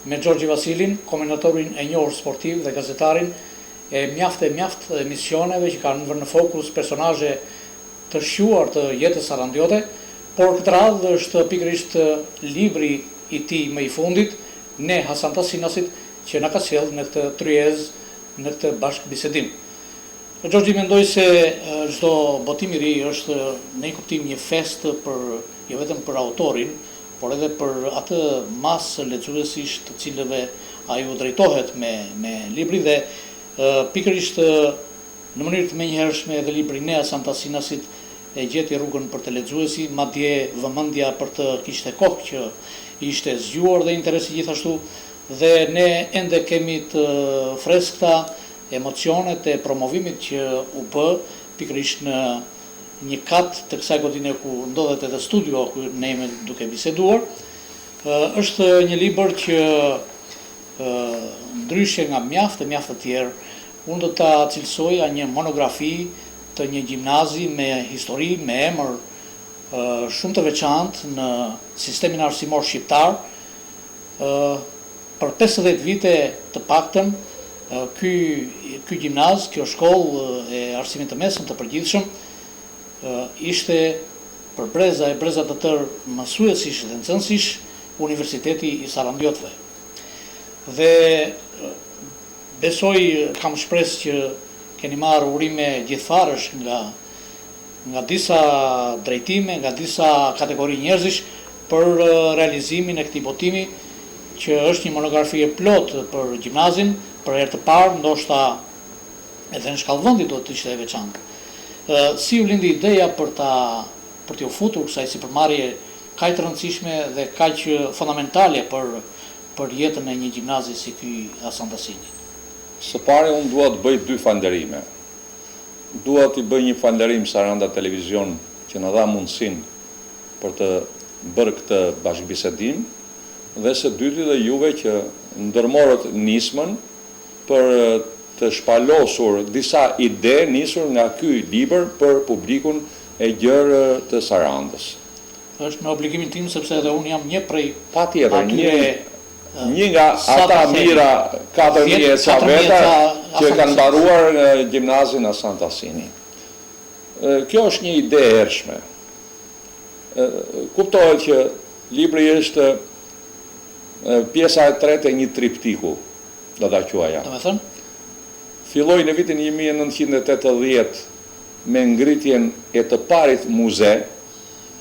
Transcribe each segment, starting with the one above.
me Gjorgji Vasilin, komentatorin e njohur sportiv dhe gazetarin e mjaft emisioneve që kanë vënë në fokus personazhe të shquar të jetës sarandiote, por këtë radhë është pikërisht libri i tij më i fundit, Ne Hasan Tasinasit, që na ka sjellë në këtë tryezë, në këtë bashkëbisedim. Gjorgji mendoj se çdo botim i ri është në një kuptim një fest jo vetëm për autorin, por edhe për atë masë lexuesish të cilëve ai u drejtohet me librin dhe pikërisht në mënyrë të menjëhershme edhe libri Ne Hasan Tasinasit e gjeti rrugën për të lexuesi, madje vëmendja për të kishte kohë që ishte zgjuar dhe interesi gjithashtu, dhe ne ende kemi të freskëta emocionet e promovimit që u bë pikërisht në një kat të kësaj godine ku ndodhet edhe studio ku ne jemi duke biseduar. Është një libër që ndryshe nga mjaft të tjerë, unë do ta cilësoja një monografi të një gjimnazi me histori, me emër shumë të veçantë në sistemin arsimor shqiptar. Për 50 vite të paktën, ky gjimnaz, kjo shkollë e arsimit të mesëm të përgjithshëm, ishte për breza të tërë mësuesish dhe nxënësish Universiteti i Sarandiotëve. Dhe besoj, kam shpresë që keni marrë urime gjithfarësh nga disa drejtime, nga disa kategori njerëzish për realizimin e këtij botimi, që është një monografi e plotë për gjimnazin, për herë të parë, ndoshta edhe në shkallë vendi do të ishte e veçantë. Si u lindi ideja për t'u futur kësaj sipërmarrje kaq të rëndësishme dhe kaq fundamentale për jetën e një gjimnazi si ky Hasan Tasini? Së pari unë dua të bëj 2 falënderime. Dua të bëj një falënderim Saranda Televizion që na dha mundësinë për të bërë këtë bashkëbisedim, dhe së dyti dhe juve që ndërmorët nismën për të shpalosur disa ide nisur nga ky libër për publikun e gjerë të Sarandës. Është me obligimin tim sepse edhe unë jam një prej patjetër një nga ata mira 4.000 e ca veta që kanë mbaruar gjimnazin Hasan Tasini. Kjo është një ide e hershme. Kuptohet që libri është pjesa e tretë e një triptiku, do ta quaja. Domethënë, filloi në vitin 1980 me ngritjen e të parit muze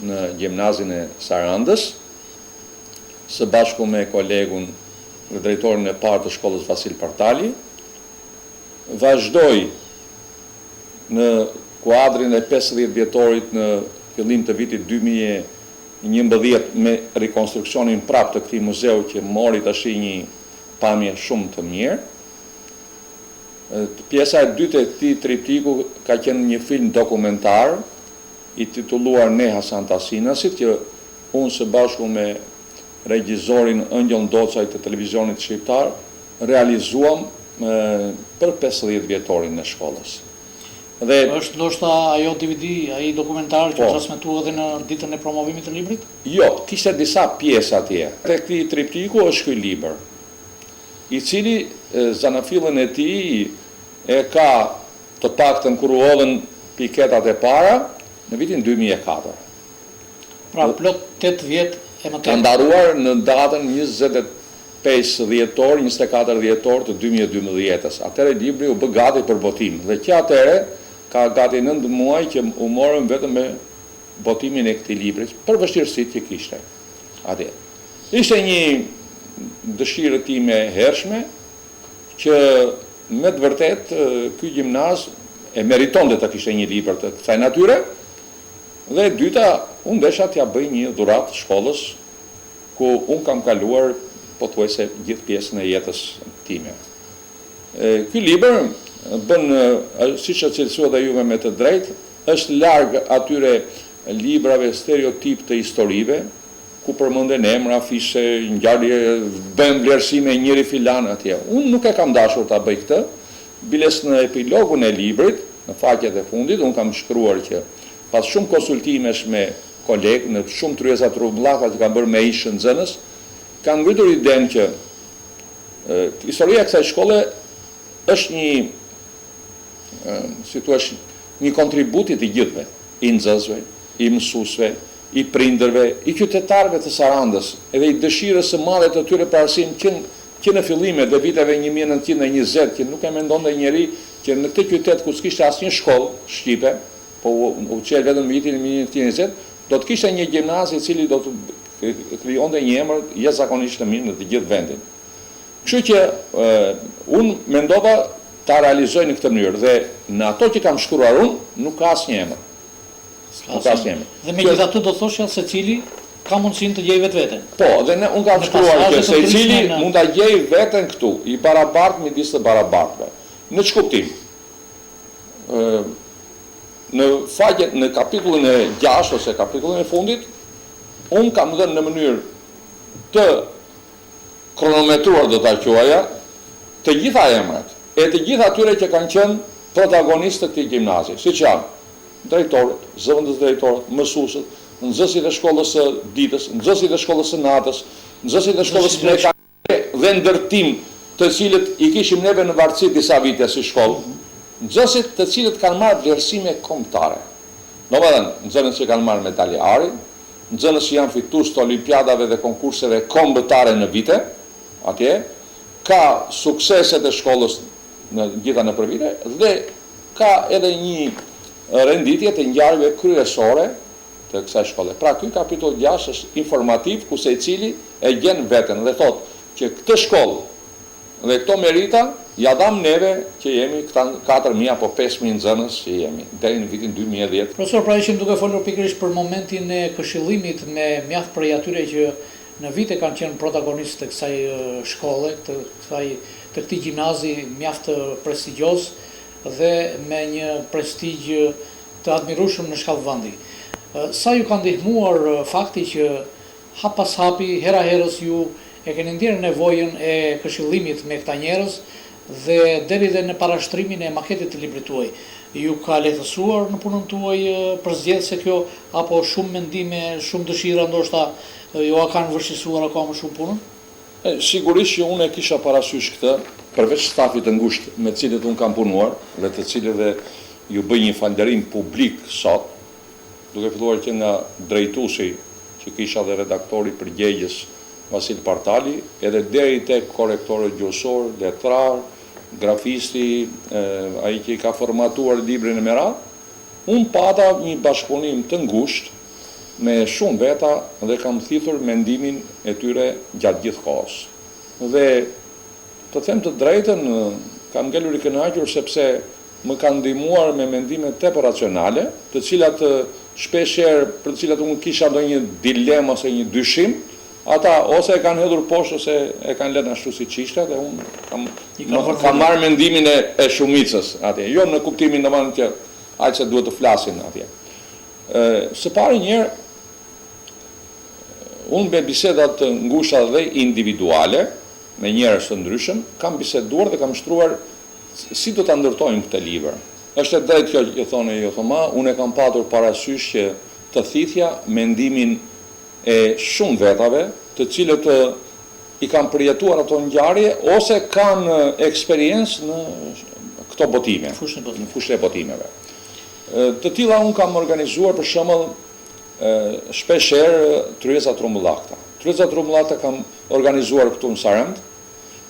në gjimnazin e Sarandës, së bashku me kolegun dhe drejtorin e parë të shkollës Vasil Partali. Vazhdoi në kuadrin e 50 vjetorit në fillim të vitit 2011 me rekonstruksionin prap të këtij muzeu që mori tash një pamje shumë të mirë. Pjesa e dytë e këtij triptiku ka qenë një film dokumentar i titulluar Ne Hasan Tasinasit, që unë së bashku me regjizorin Ëngjëll Docaj të televizionit shqiptar realizuam për 50 vjetorin e shkollës. Dhe është ndoshta ajo DVD, ai dokumentar që transmetua edhe në ditën e promovimit të librit? Jo, kishte disa pjesa atje. Te këtij triptiku është ky libër, i cili zanafillën e tij e ka të paktën kur u hodhën piketat e para në vitin 2004. Pra plot 8 vjet e më ka ndaruar në datën 25 dhjetor, 24 dhjetor të 2012. Atëherë libri u bë gati për botim dhe që atëherë ka gati 9 muaj që u morëm vetëm me botimin e këtij libri për vështirësitë që kishte atje. Ishte një dëshirë time e hershme që me të vërtet ky gjimnaz e meritonte të kishte një libër të kësaj natyre, dhe e dyta, unë desha t'ja bëj një dhuratë shkollës ku unë kam kaluar pothuajse gjithë pjesën e jetës time. Ky libër bën, siç e cilësua dhe juve me të drejtë, është larg atyre librave stereotip të historive, ku përmenden emra, afishe, ngjarje, bën vlerësime njëri filan atje. Unë nuk e kam dashur ta bëj këtë, biles në epilogun e librit, në faqet e fundit, unë kam shkruar që pas shumë konsultimesh me kolegë, në shumë tryeza rrugëllaka që kam bërë me ish nxënës, kam ngritur idenë që Historia e kësaj shkolle është një kontribut i të gjithëve, i nxënësve, i mësuesve, i prindërve, i qytetarëve të Sarandës, edhe i dëshirës së madhe të tyre për arsim që në fillimet dhe viteve 1920, që nuk e mendon dhe njeri që në këtë qytet ku s'kishte asnjë shkollë shqipe, po u qel vetëm në vitin 1920, do të kishte një gjimnaz i cili do të krijonte një emër jashtëzakonisht të mirë në të gjithë vendin. Kështu që unë mendova ta realizoj në këtë mënyrë dhe në ato që kam shkruar unë nuk ka asnjë emër. Nuk ka asnjë emër. Dhe megjithatë do thoshja se cili ka mundësinë të gjej vetveten. Po, dhe unë kam shkruar që secili mund ta gjej veten këtu, i barabartë midis të barabartëve. Në ç'kuptim? Në kapitullin e 6 ose kapitullin e fundit, unë kam dhënë në mënyrë të kronometruar do ta quaja të gjitha emrat e të gjitha atyre që kanë qenë protagonistë të këtij gjimnazi, siç janë drejtorët, zëvendës drejtorët, mësuesët, nxënësit e shkollës së ditës, nxënësit e shkollës së natës, nxënësit e shkollës mekanike dhe ndërtim, të cilët i kishim neve në varësi disa vite si shkollë, nxënësit të cilët kanë marrë vlerësime kombëtare. Domethënë, nxënës që kanë marrë medalje ari, nxënës që janë fitues të olimpiadave dhe konkurseve kombëtare në vite, atje, ka sukseset e shkollës në gjitha në përvite, dhe ka edhe një renditje të ngjarjeve kryesore të kësaj shkolle. Pra, ky kapitull 6 është informativ, ku secili e gjen veten dhe thotë që këtë shkollë dhe këto merita ja dham neve që jemi këta 4.000 apo 5.000 nxënës që jemi deri në vitin 2010. Profesor, pra ishim duke folur pikërisht për momentin e këshillimit me mjaft prej atyre që në vite kanë qenë protagonistë të kësaj shkolle, të këtij gjimnazi mjaft prestigjioz dhe me një prestigj të admirueshëm në shkallë vendi. Sa ju ka ndihmuar fakti që hap pas hapi, hera herës ju e keni ndjerë nevojën e këshillimit me këta njerëz dhe deri dhe në parashtrimin e maketit të librit tuaj. Ju ka lehtësuar në punën tuaj përzgjedhse kjo, apo shumë mendime, shumë dëshira ndoshta ju a kanë vështirësuar akoma shumë punën? Sigurisht që unë e kisha parasysh këtë, përveç stafit të ngushtë me të cilët unë kam punuar dhe të cilëve ju bëj një falënderim publik sot, duke filluar që nga drejtuesi që kisha dhe redaktori përgjegjës Vasil Partali, edhe deri tek korrektorët gjuhësor, letrar, grafisti, ai që i ka formatuar librin e merat, unë pata një bashkëpunim të ngushtë me shumë veta dhe kam thithur mendimin e tyre gjatë gjithë kohës. Dhe të them të drejtën, kam ngelur i kënaqur sepse më kanë ndihmuar me mendime tepër racionale, të cilat shpeshherë për të cilat unë kisha ndonjë dilemë ose një dyshim, ata ose e kanë hedhur poshtë ose e kanë lënë ashtu siç ishte dhe unë kam marrë mendimin e shumicës atje, jo në kuptimin domethënë që aq se duhet të flasin atje. Së pari një herë unë me bisedat të ngushta dhe individuale me njerëz të ndryshëm kam biseduar dhe kam shtruar si do ta ndërtojmë këtë libër. Është e drejtë kjo që thonë ju Thoma, unë e kam patur parasysh që të thithja mendimin e shumë vetave, të cilët i kanë përjetuar ato ngjarje ose kanë eksperiencë në këto botime, në fushën e botimeve. Të tilla unë kam organizuar për shembull shpeshherë tryeza trumbullakta. Tryeza trumbullakta kam organizuar këtu në Sarand,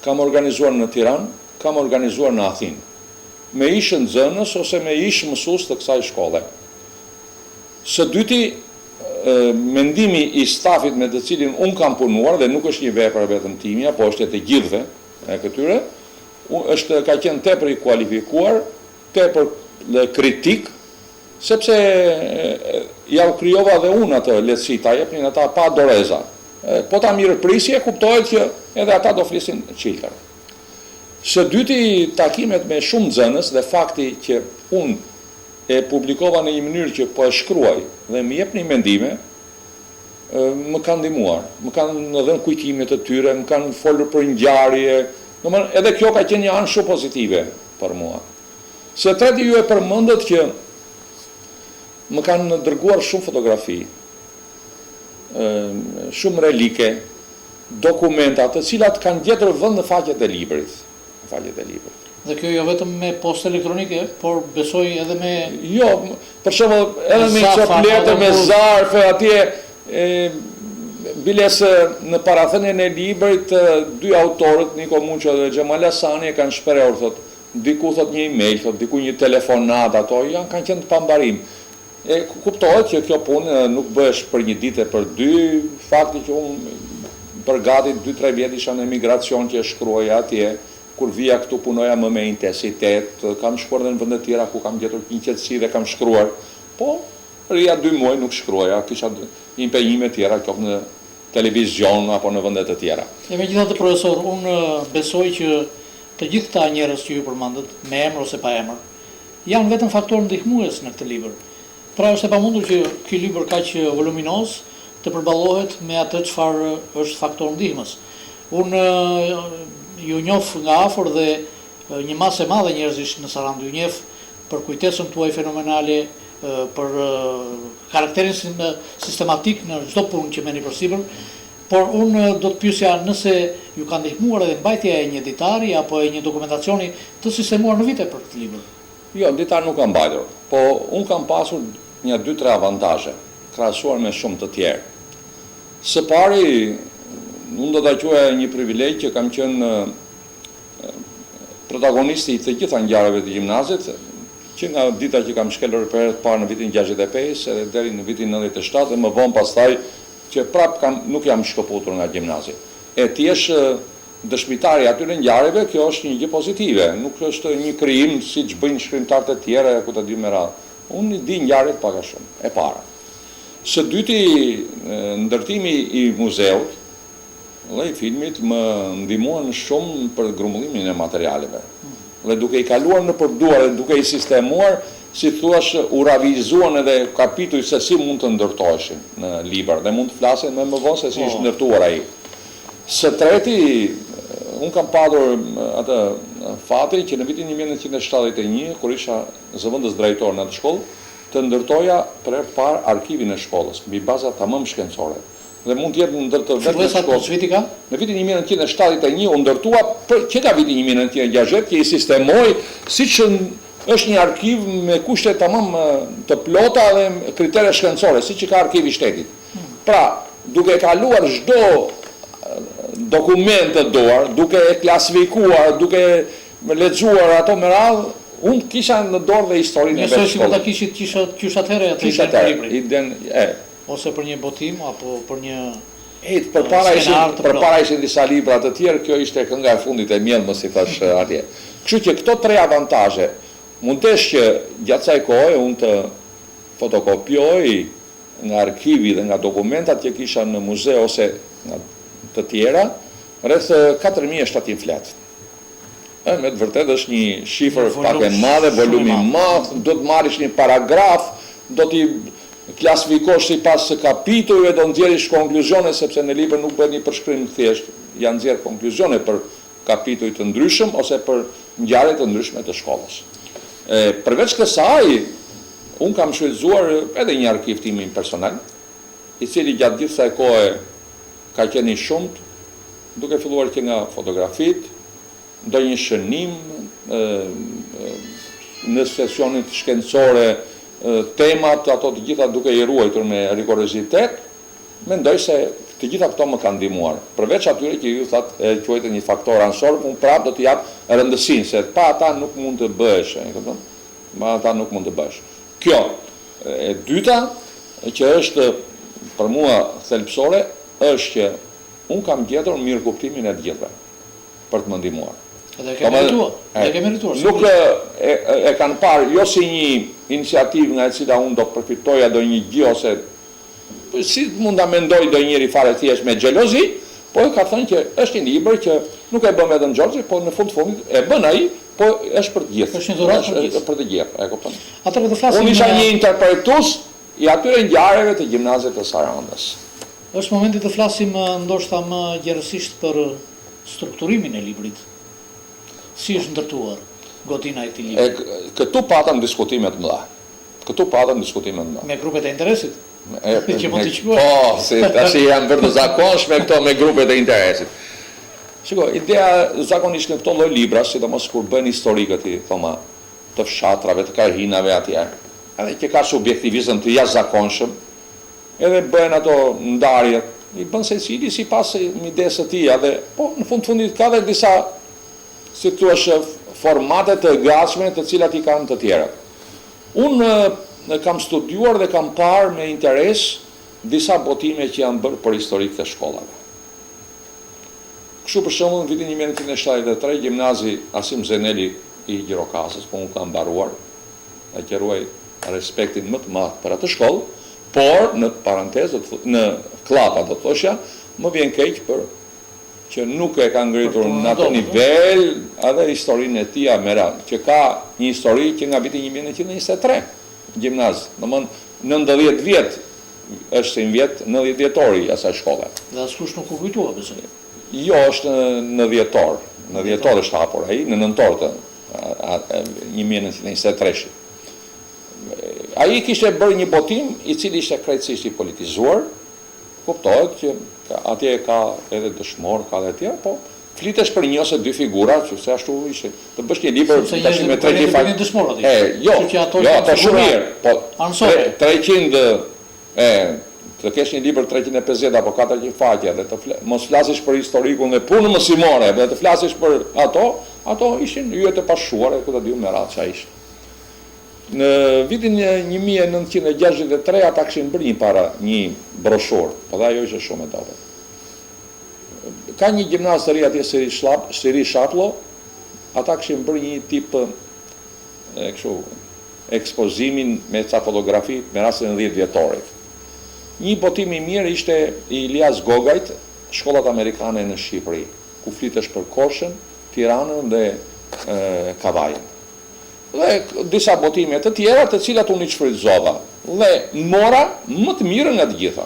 kam organizuar në Tiranë, kam organizuar në Athinë, me ish nxënës ose me ish mësues të kësaj shkolle. Së dyti, mendimi i stafit me të cilin unë kam punuar, dhe nuk është një vepër vetëm timja, po është e të gjithëve e këtyre, ka qenë tepër i kualifikuar, tepër kritik, sepse ja u krijova dhe unë atë lehtësi ta jepnin ata pa doreza. Po ta mirëprisje kuptohet që edhe ata do flisin çiltër. Së dyti, takimet me shumë nxënës dhe fakti që unë e publikova në një mënyrë që po e shkruaj dhe më jepni mendime, më kanë ndihmuar, më kanë dhënë kujtime të tyre, më kanë folur për ngjarje, domethënë edhe kjo ka qenë një anë shumë pozitive për mua. Së treti ju e përmendët që më kanë dërguar shumë fotografi, shumë relike, dokumenta të cilat kanë gjetur vend në faqet e librit. Dhe kjo jo vetëm me post elektronike, por besoj edhe me... Jo, për shembull, edhe me çopletë, me zarfe, atje, bile se në parathënien e librit, dy autorët, Niko Muqo dhe Xhemal Hasani, kanë shprehur, thot, diku thot një email, thot, diku një telefonat, ato kanë qenë të pambarim. Kuptohet që kjo punë nuk bëhesh për një ditë, për dy, fakti që unë për gati 2-3 vjet isha në emigracion që shkruaja atje, kur vija këtu punoja më me intensitet, kam shkuar dhe në vende tjera ku kam gjetur një qetësi dhe kam shkruar, po rria 2 muaj nuk shkruaja, kisha impenjime tjera qoftë në televizion apo në vende të tjera. Megjithatë, profesor, unë besoj që të gjithë këta njerëz që ju përmendët, me emër ose pa emër, janë vetëm faktor ndihmues në këtë libër. Pra është e pamundur që ky libër kaq voluminoz të përballohet me atë çfarë është faktor ndihmës. Unë ju njoh nga afër dhe një masë e madhe njerëzish në Sarandë ju njeh për kujtesën tuaj fenomenale, për karakterin sistematik në çdo punë që merrni përsipër, por unë do të pyesja nëse ju ka ndihmuar edhe mbajtja e një ditari apo e një dokumentacioni të sistemuar në vite për këtë libër. Jo, ditar nuk kam mbajtur, po unë kam pasur një 2-3 avantazhe krahasuar me shumë të tjerë. Së pari, unë do ta quaj një privilegj që kam qenë protagonisti i të gjitha ngjarjeve të gjimnazit, që nga dita që kam shkelur për herë të parë në vitin 65 edhe deri në vitin 97 dhe më vonë pastaj që prap nuk jam shkëputur nga gjimnazi. Ti jesh dëshmitari atyre ngjarjeve, kjo është një gjë pozitive, nuk është një krijim siç bëjnë shkrimtarët e tjerë ku ta di me radhë. Unë i di ngjarjet pak a shumë, e para. Së dyti, ndërtimi i muzeut dhe i filmit më ndihmuan shumë për grumbullimin e materialeve. Dhe duke i kaluar në përduar dhe duke i sistemuar, si thuash, u ravizuan edhe kapituj se si mund të ndërtoheshin në libër dhe mund të flasin më vonë se si ishte ndërtuar ai. Së treti, unë kam padur atë fatin që në vitin 1971, kur isha zëvendës drejtor në atë shkollë, të ndërtoja për herë të parë arkivin e shkollës, mbi baza tamam shkencore. Dhe mund të jetë ndër të vetë shkollë. Në vitin 1971 u ndërtua që ka vitin 1960 që i sistemoi siç është një arkiv me kushte tamam të plota dhe kritere shkencore, siç ka arkivi i shtetit. Pra, duke kaluar çdo dokument të dorë, duke e klasifikuar, duke lexuar ato me radhë, unë kisha në dorë dhe historinë e vetë shkollës. Nëse mund ta kishit qysh atëherë atë libri. Ose për një botim, apo për një përpara ishin disa libra të tjerë, kjo ishte kënga e fundit e mjellmës, si thash atje. Kështu që këto 3 avantazhe, mundesh që gjatë kësaj kohe unë të fotokopioj nga arkivi dhe nga dokumentat që kisha në muze ose nga të tjera, rreth 4700 flet. Me të vërtetë është një shifër pak e madhe, volumi i madh, do të marrish një paragraf, do t'i klasifikosh sipas kapitujve, do nxjerrësh konkluzione, sepse në libër nuk bëhet një përshkrim thjesht, janë nxjerrë konkluzione për kapituj të ndryshëm ose për ngjarje të ndryshme të shkollës. Përveç kësaj, unë kam shfrytzuar edhe një arkiv tim personal, i cili gjatë gjithë kësaj kohe ka qenë i shumt, duke filluar që nga fotografit, ndonjë shënim në sesionet shkencore, temat, ato të gjitha duke i ruajtur me rigorozitet, mendoj se të gjitha këto më kanë ndihmuar. Përveç atyre që ju thatë quajtë një faktor ansor, unë prapë do t'i jap rëndësinë, se pa ata nuk mund të bëhesh. Kjo, e dyta, që është për mua thelbësore, është që unë kam gjetur mirë kuptimin e të gjithëve për të më ndihmuar. Dhe ke merituar. Nuk e kanë parë jo si një iniciativë nga e cila unë do përfitoja do një gjë ose si mund ta mendoj do njëri fare thjesht me xhelozi, po e ka thënë që është një libër që nuk e bën vetëm Xhorxhi, po në fundit e bën ai, po është për të gjithë. Është një dhuratë për të gjithë, e kupton? Atëherë do flasim. Unë isha një interpretues i atyre ngjarjeve të gjimnazit të Sarandës. Është momenti të flasim ndoshta më gjerësisht për strukturimin e librit. Si është ndërtuar godina e këtij libri? Këtu patëm diskutime të mëdha. Me grupet e interesit? Që mund të quaj. Po, si tash janë bërë të zakonshme këto me grupet e interesit. Shiko, ideja zakonisht në këto lloj libra, sidomos kur bën historikët i thoma të fshatrave, të karhinave atje, edhe që ka subjektivizëm të jashtëzakonshëm, edhe bëhen ato ndarjet, i bën secili sipas midesë të tij, edhe po në fundit ka edhe disa, si thua, formate të gatshme të cilat i kanë të tjerat. Unë kam studiuar dhe kam parë me interes disa botime që janë bërë për historik të shkollave. Kështu për shembull në vitin 1973 gjimnazi Asim Zeneli i Gjirokastës, ku unë kam mbaruar, e qeruaj respektin më të madh për atë shkollë, por në parantezë, në klapa do të thosha, më vjen keq për që nuk e ka ngritur në atë nivel edhe historinë e tij meral, që ka një histori që nga viti 1923, gjimnaz, domthonë 90 vjet është si vjet 90 vjetori i asaj shkolle. Dhe askush nuk u kujtua besoj. Jo, është në dhjetor. Në dhjetor është hapur ai, në nëntor të 1923. Ai kishte bërë një botim i cili ishte krejtësisht i politizuar. Kuptohet që atje ka edhe dëshmor, ka edhe tjerë, po flitesh për një ose dy figura, që se ashtu ishte. Të bësh një libër tash me 300 faqe. Jo, ato shumë mirë, po 300 të kesh një libër 350 apo 400 faqe dhe të mos flasësh për historikun dhe punën mësimore, dhe të flasësh për ato ishin yjet e pashuara, ku ta diu me radhë çfarë ishte. Në vitin 1963 ata kishin bërë një broshurë, po dhe ajo ishte shumë e dobët. Ka një gjimnaz të ri atje Siri Shaplo, ata kishin bërë një tip ekspozimin me ca fotografi me rastin e 10 vjetorit. Një botim i mirë ishte i Ilias Gogajt, shkollat amerikane në Shqipëri, ku flitesh për Korçën, Tiranën dhe Kavajën. Dhe disa botime të tjera të cilat unë i shfrytëzova dhe mora më të mirë nga të gjitha.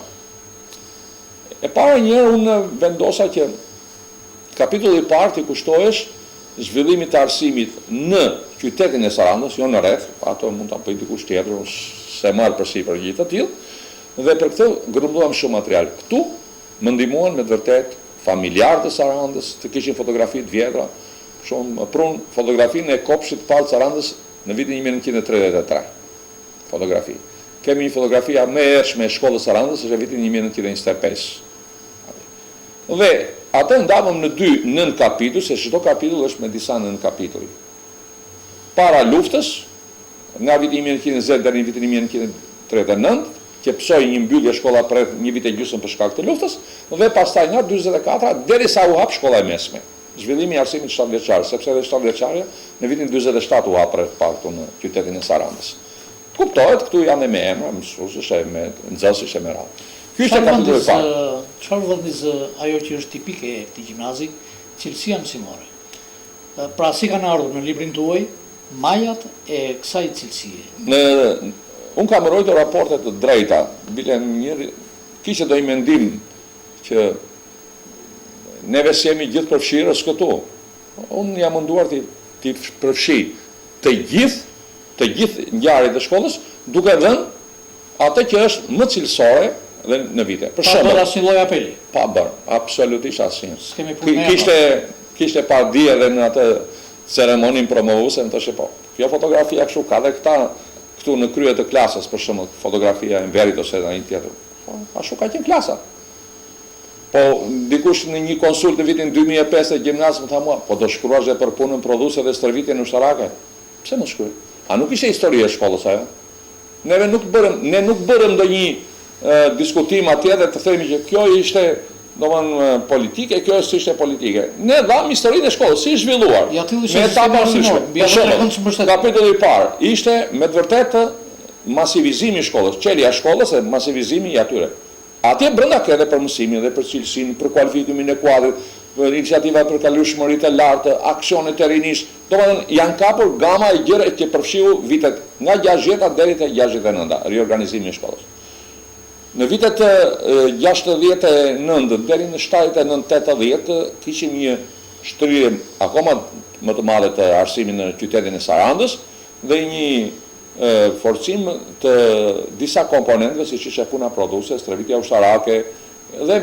E para njëherë unë vendosa që kapitulli i parë të kushtohesh zhvillimit të arsimit në qytetin e Sarandës, jo në rreth, ato mund ta bëj dikush tjetër, se marr përsipër gjë të tillë, dhe për këtë grumbulluam shumë material. Këtu më ndihmuan me të vërtet familjarë të Sarandës, të kishin fotografi të vjetra, shumë prun fotografinë e kopshit të parë të Sarandës në vitin 1933. Fotografi. Kemi një fotografi më e hershme e shkollës Sarandës, është e vitin 1925. Dhe atë ndavëm në dy nën kapitull, se çdo kapitull është me disa nën kapitulli. Para luftës, nga viti 1920 deri në vitin 1939, që psoi një mbyllje shkolla për një vit e gjysmë për shkak të luftës, dhe pastaj nga 44 derisa u hap shkolla e mesme. Zhvillimi i arsimit 7 vjeçar, sepse edhe 7 vjeçarja në vitin 47 u hap rreth paktu në qytetin e Sarandës. Kuptohet, këtu janë me emra, mësuesësh, me nxënësësh me radhë. Ky është kapitulli i parë. Çfarë vëndis ajo që është tipike e këtij gjimnazi, cilësia mësimore. Pra si kanë ardhur në librin tuaj majat e kësaj cilësie? Unë kam mbrojtur raporte të drejta, bile njëri kishte do i mendim që neve si jemi gjithë përfshirës këtu. Unë jam munduar të përfshi të gjithë ngjarjet e shkollës, duke dhënë atë që është më cilësore dhe në vite. Për shembull, pa bërë asnjë lloj apeli. Pa bërë, absolutisht asnjë. S'kemi punë. Kishte pa di edhe në atë ceremonin promovuese, më thoshte po. Kjo fotografia kështu ka dhe këtu në krye të klasës, për shembull, fotografia e Enverit ose një tjetër. Po, ashtu ka qenë klasa. Po, dikush në një konsult në vitin 2005 e gjimnazit më tha mua, po do shkruash dhe për punën prodhuese dhe stërvitjen ushtarake? Pse mos shkruaj? A nuk ishte histori e shkollës ajo? Ne nuk bërëm ndonjë diskutim atje dhe të themi që kjo ishte politike, kjo ishte politike. Ne dham historinë e shkollës, si zhvilluar. Me etapa arsimore. Kapitulli i parë ishte me të vërtetë masivizimi i shkollës, çelja e shkollës e masivizimi i atyre. Atje brenda ka edhe për mësimin dhe për cilësinë, për kualifikimin e kuadrit, për iniciativa për kalueshmëritë e lartë, aksionet e rinisë. Domethënë janë kapur gama e gjëra që përfshiu vitet nga 60-ta deri te 69-ta, riorganizimi i shkollës. Në vitet 69 deri në 79-80 kishim një shtryrje akoma më të madhe të arsimit në qytetin e Sarandës dhe një forcim të disa komponentëve, si që puna produse, stërvitja ushtarake dhe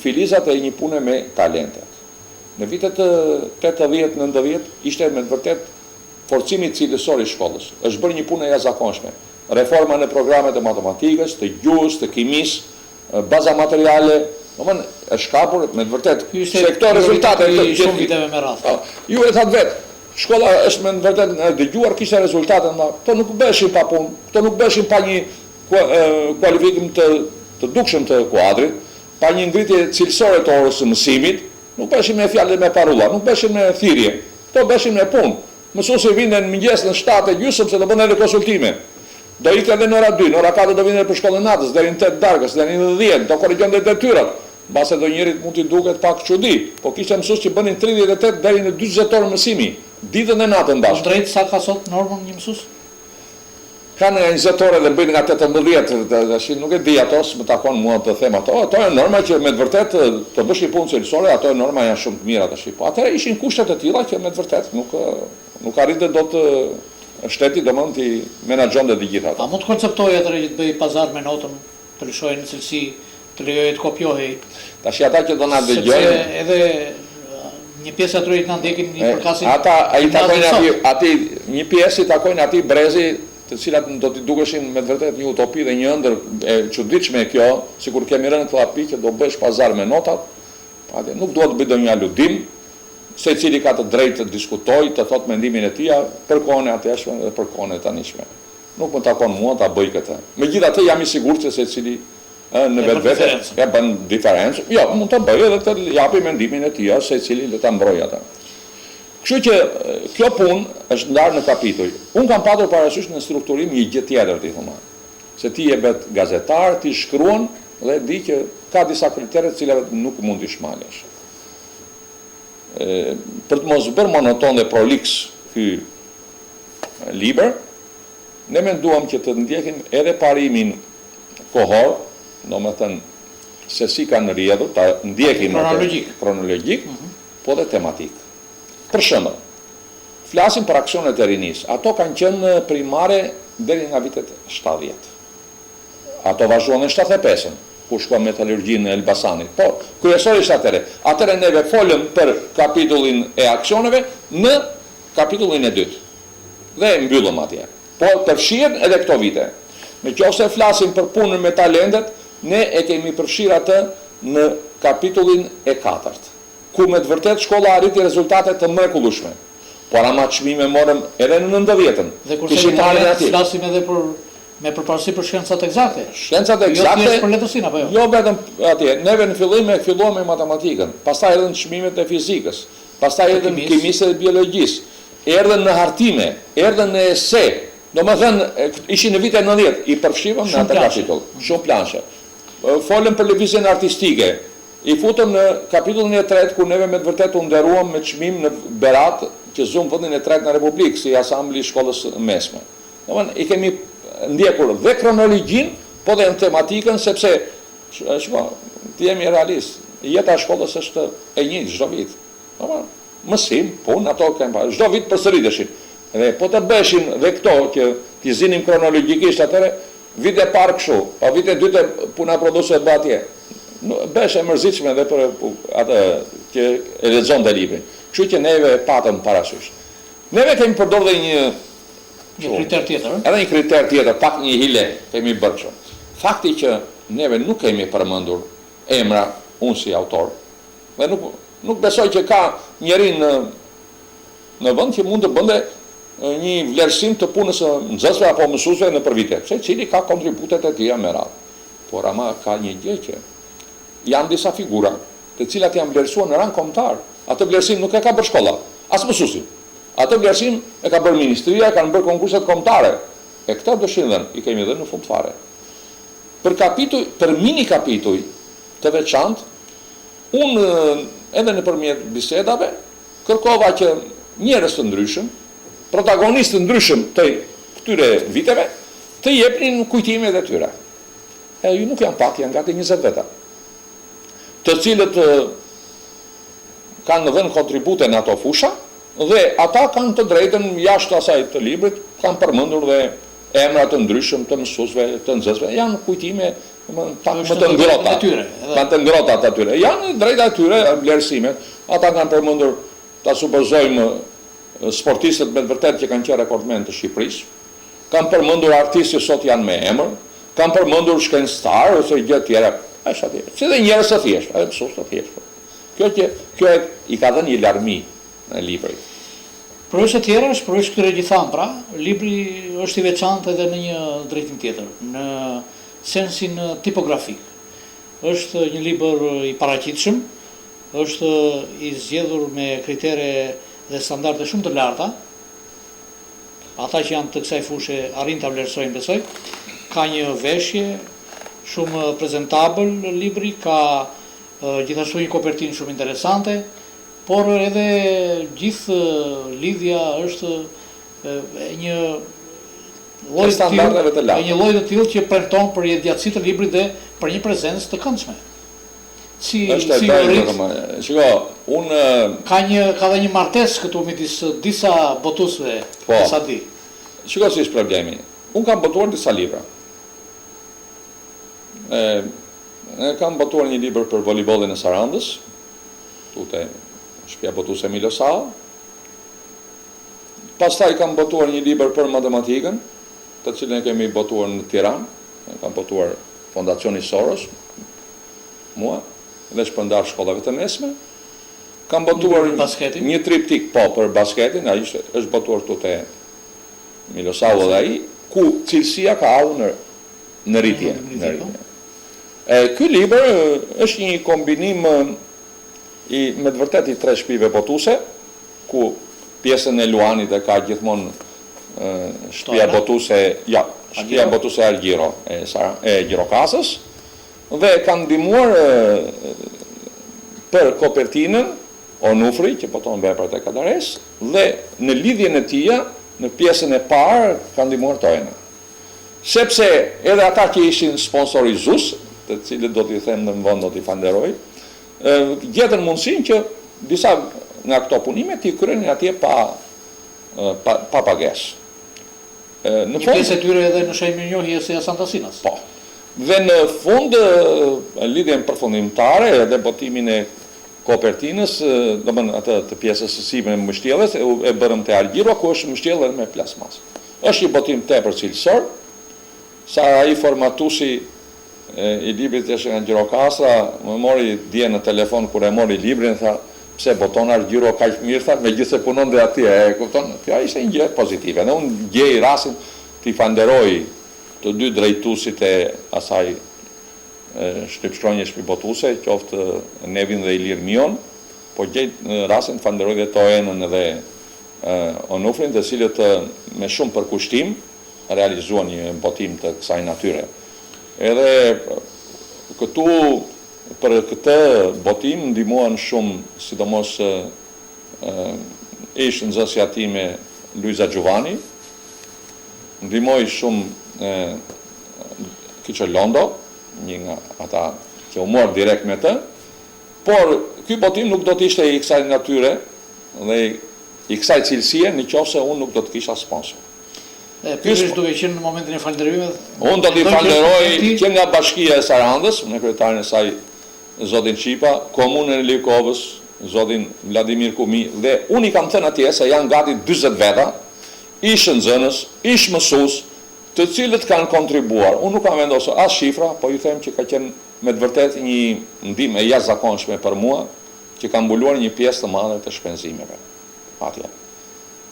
filizat e një pune me talentet. Në vitet 80-90 ishte me të vërtet forcimi cilësor i shkollës. Është bërë një punë e jashtëzakonshme. Reforma në programet e matematikës, të gjuhës, të kimis, baza materiale, është kapur me të vërtet se këto rezultate shumë viteve me radhë. Ju e thatë vetë, shkolla është me të vërtet në dëgjuar, kishte rezultate, këto nuk beshin pa punë, këto nuk beshin pa një kualifikim të dukshëm të kuadrit, pa një ngritje cilësore të orës së mësimit, nuk beshin me fjalë me parulla, nuk beshin me thirrje, këto beshin me punë. Mësuesi vinte në mëngjes në 7:30 se do bënë edhe konsultime. Do ikte edhe në ora 2, në ora 4 do vinte për shkollën natës, deri në 8 darkës, deri në 10, do korrigjonte detyrat. Mbase do njerit mund t'i duket pak çudi, po kishte mësues që bënin 38 deri në 40 orë mësimi, ditën e natën bashkë. Drejt sa ka sot normën një mësues? Kanë nga 20 orë dhe bëjnë nga 18, tash nuk e di ato, s'më takon mua të them ato janë norma që me të vërtet të bësh një punë cilësore, ato norma janë shumë të mira tash. Po atëherë ishin kushtet e tilla që me të vërtet nuk arritën dot shteti domethënë ti menaxhonte të gjitha ato. A mund të konceptojë atëherë që të bëj pazar me notën, të lëshojë në cilësi, të lejojë të kopjohej? Tash ata që do na dëgjojnë, sepse edhe një pjesë aty na ndjekin një përkasin. Ai takojnë aty një pjesë i takojnë aty brezi, të cilat do t'i dukeshin me të vërtet një utopi dhe një ëndër e çuditshme kjo, sikur kemi rënë këto api që do bësh pazar me notat, atë nuk duhet të bëj ndonjë aludim, secili ka të drejtë të diskutojë, të thotë mendimin e tij për kohën e atëshme dhe për kohën e tanishme. Nuk më takon mua ta bëj këtë. Megjithatë jam i sigurt se secili në vetvete ja bën diferencë. Jo, mund ta bëj edhe të japi mendimin e tij, secili le ta mbrojë atë. Kështu që kjo punë është ndarë në kapituj. Unë kam patur parasysh në strukturim një gjë tjetër ti thoma. Se ti je bet gazetar, ti shkruan dhe di që ka disa kritere të cilat nuk mund t'i shmalësh. Për të mos bërë monoton dhe proliks ky libër, ne menduam që të ndjekim edhe parimin kohor, domethënë se si kanë rrjedhur, ta ndjekim kronologjik, po dhe tematik. Për shembull, flasim për aksionet e rinisë. Ato kanë qenë primare deri nga vitet 70. Ato vazhduan në 75-ën, ku shkua metalurgjinë në Elbasanit. Po, kryesori ishte atëre. Atëre neve folëm për kapitullin e aksioneve në kapitullin e dytë. Dhe mbyllëm atje. Po, përfshirën edhe këto vite. Nëse flasim për punën me talentet, ne e kemi përfshirë atë në kapitullin e 4. Ku me të vërtet shkolla arriti rezultate të mrekullueshme. Por ama çmime morëm edhe në 90-ën. Dhe kurse ne flasim edhe me përparësi për shkencat eksakte. Shkencat eksakte. Jo për letërsinë apo jo? Jo vetëm atje. Neve në fillim filluam me matematikën, pastaj edhe në çmimet e fizikës, pastaj edhe në kimisë dhe biologjisë, erdhën në hartime, erdhën në ese. Domethënë ishin në vitet 90 i përfshivëm në atë kapitull. Shumë planshe. Folëm për lëvizjen artistike. I futëm në kapitullin e 3 ku neve me të vërtet u nderuam me çmim në Berat, që zum vendin e 3 në Republikë si asambli i shkollës mesme. Domethënë i kemi ndjekur dhe kronologjin, po dhe në tematikën sepse ti jemi realist. Jeta e shkollës është e njëjtë çdo vit. Domethënë mësim, punë ato kanë çdo vit përsëriteshin. Dhe po të bëshim dhe këto që t'i zinim kronologjikisht atëre, vit e parë kështu, pa vit e dytë puna produse të atje. Bësh e mërzitshme edhe për atë që e lexon dhe librin. Kështu që neve patëm parasysh. Neve kemi përdorur dhe një kriter tjetër. Edhe një kriter tjetër, pak një hile kemi bërë kështu. Fakti që neve nuk kemi përmendur emra unë si autor. Dhe nuk besoj që ka njeri në vend që mund të bënde një vlerësim të punës së nxënësve apo mësuesve në përvite, secili ka kontributet e tij me radhë. Por ama ka një gjë që janë disa figura, të cilat janë vlerësuar në rang kombëtar. Atë vlerësim nuk e ka bërë shkolla, as mësuesi. Atë vlerësim e ka bërë ministria, kanë bërë konkurset kombëtare. E këta dëshirën i kemi dhënë në fund fare. Për mini kapituj të veçantë, unë edhe nëpërmjet bisedave kërkova që njerëz të ndryshëm, protagonistë të ndryshëm të këtyre viteve, të jepnin kujtimet e tyre. Ju nuk janë pak, janë gati 20 veta, të cilët kanë dhënë kontribute në ato fusha, dhe ata kanë të drejtën jashtë asaj të librit, kanë përmendur dhe emra të ndryshëm të mësuesve, të nxënësve, janë kujtime pak më të ngrohta të atyre. Janë drejta e tyre, vlerësimet. Ata kanë përmendur, ta supozojmë, sportistët me të vërtetë që kanë qenë rekordmen të Shqipërisë, kanë përmendur artistë që sot janë me emër, kanë përmendur shkencëtar ose gjë të tjera. Është atje. Si dhe njerëz të thjeshtë, edhe mësues të thjeshtë. Kjo i ka dhënë një larmi në librit. Përveç të tjera është përveç këtyre gjithan, pra, libri është i veçantë edhe në një drejtim tjetër, në sensin tipografik. Është një libër i paraqitshëm, është i zgjedhur me kritere dhe standarde shumë të larta. Ata që janë të kësaj fushë arrin ta vlerësojnë, besoj. Ka një veshje shumë prezentabël libri, ka gjithashtu një kopertinë shumë interesante, por edhe gjithë lidhja është një lloj të tillë që premton për jetëgjatësi të librit dhe për një prezencë të këndshme. Ka dhe një martesë këtu midis disa botuesve të Sadi. Shiko si është problemi. Unë kam botuar disa libra. Kam botuar një libër për voleybollin e Sarandës, tute shtëpia botuese Milo Sall. Pastaj kam botuar një libër për matematikën, të cilën e kemi botuar në Tiranë. Kam botuar Fondacioni Soros, mua, dhe shpërndar shkollave të mesme. Kam botuar një triptik për basketin, ai është botuar tute Milo Sall dhe ai, ku cilësia ka ardhur në rritje. Ky libër është një kombinim me të vërtet i 3 shtëpive botuese, ku pjesën e Luanit e ka gjithmonë shtëpia botuese Argjiro e Gjirokasës, dhe kanë ndihmuar për kopertinën Onufri, që boton veprat e Kadares, dhe në lidhjen e tij, në pjesën e parë kanë ndihmuar Tojna. Sepse edhe ata që ishin sponsorizues, të cilët do t'i them në vend do t'i falenderoj, gjetën mundësinë që disa nga këto punime t'i kryenin atje pa pagesë. Në pjesë e tyre edhe në shenjë mirënjohje si Santasinas. Po. Dhe në fund lidhjen përfundimtare edhe botimin e kopertinës, domethënë atë të pjesës së sipër me mbështjellës e bërëm te Argjiro, ku është mbështjellë me plasmas. Është një botim tepër cilësor, sa ai formatuesi i librit që nga Gjirokastra më mori dje në telefon kur e mori librin, tha pse boton Argjiro kaq mirë, tha megjithëse punon dhe atje, e kupton? Kjo ishte një gjë pozitive. Dhe unë gjej rastin t'i falenderoj të dy drejtuesit e asaj shtypshkronje shpibotuese, qoftë Nevin dhe Ilir Mion, po gjej rastin të falenderoj dhe Toenën dhe Onufrin, të cilët me shumë përkushtim realizuan një botim të kësaj natyre. Edhe këtu për këtë botim ndihmuan shumë, sidomos ish nxënësja time Luiza Gjuvani, ndihmoi shumë Kiço Londo, një nga ata që u mor direkt me të, por ky botim nuk do të ishte i kësaj natyre dhe i kësaj cilësie nëse unë nuk do të kisha sponsor. Pyetësh duke qenë në momentin e falënderimit. Unë do t'i falenderoj që nga Bashkia e Sarandës, me kryetarin e saj zotin Qipa, komunën e Likovës, zotin Vladimir Kumi, dhe unë i kam thënë atje se janë gati 40 veta, ish nxënës, ish mësues, të cilët kanë kontribuar. Unë nuk kam vendosur as shifra, po ju them që ka qenë me të vërtetë një ndihmë e jashtëzakonshme për mua, që ka mbuluar një pjesë të madhe të shpenzimeve. Atje.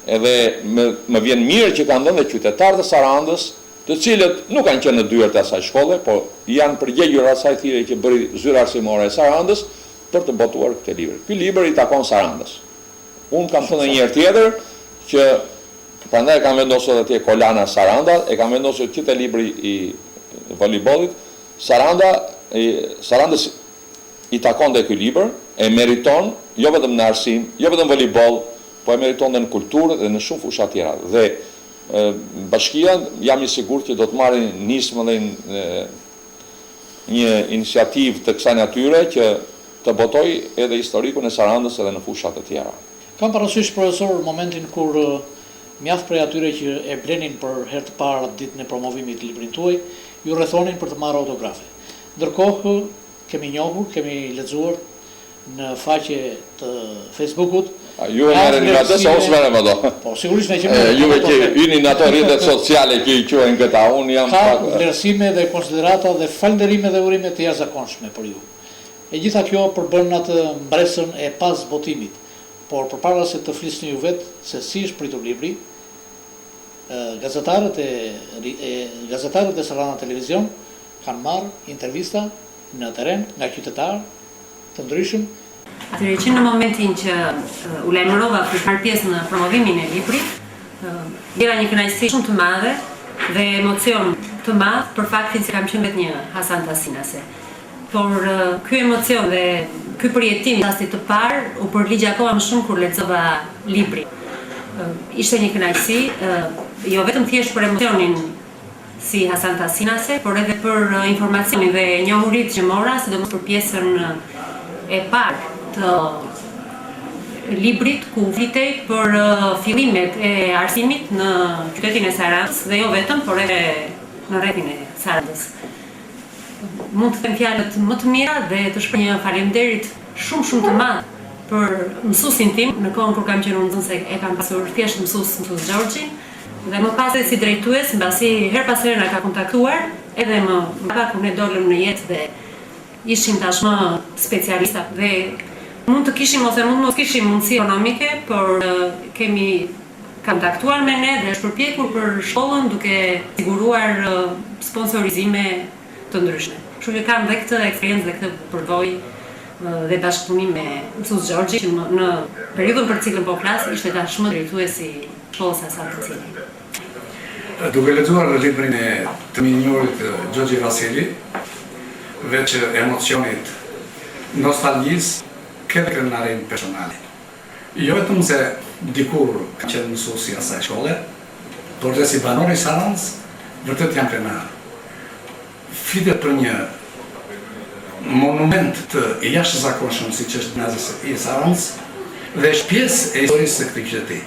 Edhe më vjen mirë që kanë dhënë qytetarët e Sarandës, të cilët nuk kanë qenë në dyert e asaj shkolle, po janë përgjegjur asaj thirrje që bëri zyra arsimore e Sarandës për të botuar këtë libër. Ky libër i takon Sarandës. Unë kam thënë një herë tjetër që prandaj kam vendosur atje Kolana Saranda, e kam vendosur këtë libri i voleybollit. Sarandës i takon dhe ky libër, e meriton jo vetëm në arsim, jo vetëm voleyboll, po e meriton dhe në kulturë dhe në shumë fusha tjera. Dhe bashkia jam i sigurt që do të marrë nismë dhe një iniciativë të kësaj natyre që të botoj edhe historikun e Sarandës edhe në fusha të tjera. Kam parasysh, profesor, momentin kur mjaft prej atyre që e blenin për herë të parë atë ditën e promovimit të librit tuaj, ju rrethonin për të marrë autografe. Ndërkohë kemi njohur, kemi lexuar në faqe të Facebookut. Ju e merreni me atë, ose merrem ato? Po, sigurisht ne kemi. Juve që hyni në ato rrjetet sociale që i quajnë këta, unë jam ka vlerësime dhe konsiderata dhe falënderime dhe urime të jashtëzakonshme për ju. E gjitha kjo përbën atë mbresën e pas votimit, por përpara se të flisni ju vetë se si është pritur libri, gazetarët e Salana Televizion kanë marrë intervista në terren nga qytetarë të ndryshëm. Atëherë që në momentin që u lajmërova për të marrë pjesë në promovimin e librit, gjera një kënaqësi shumë të madhe dhe emocion të madh për faktin se kam qenë vetë një Hasan Tasinase. Por ky emocion dhe ky përjetim rastit të parë u përligjakova më shumë kur lexova librin. Ishte një kënaqësi, jo vetëm thjesht për emocionin si Hasan Tasinase, por edhe për informacionin dhe njohuritë që mora, sidomos për pjesën e parë të librit ku flitej për fillimet e arsimit në qytetin e Sarandës dhe jo vetëm, por edhe në rrethin e Sarandës. Mund të them fjalët më të mira dhe të shpreh një faleminderit shumë të madh për mësuesin tim në kohën kur kam qenë unë nxënëse e kam pasur thjesht mësues Gjorgji dhe më pas si drejtues, mbasi her pas here na ka kontaktuar edhe më pak kur ne dolëm në jetë dhe ishim tashmë specialista dhe mund të kishim ose mund mos kishim mundësi ekonomike, por kemi kontaktuar me ne dhe është përpjekur për shkollën duke siguruar sponsorizime të ndryshme. Kështu që kam dhe këtë eksperiencë dhe këtë përvojë dhe bashkëpunim me mësues Gjorgji që në periudhën për cilën po flas ishte tashmë drejtuesi i shkollës Hasan Tasinase. Duke lexuar librin e të minjorit Gjorgji Vasili, veç emocionit, nostalgjisë, këtë krenarin personale. Jo vetëm se dikur ka qenë mësuesi i asaj shkolle, por dhe si banor i Sarandës, vërtet jam krenar. Flitet për një monument të jashtëzakonshëm siç është Gimnazi i Sarandës dhe është pjesë e historisë së këtij qyteti.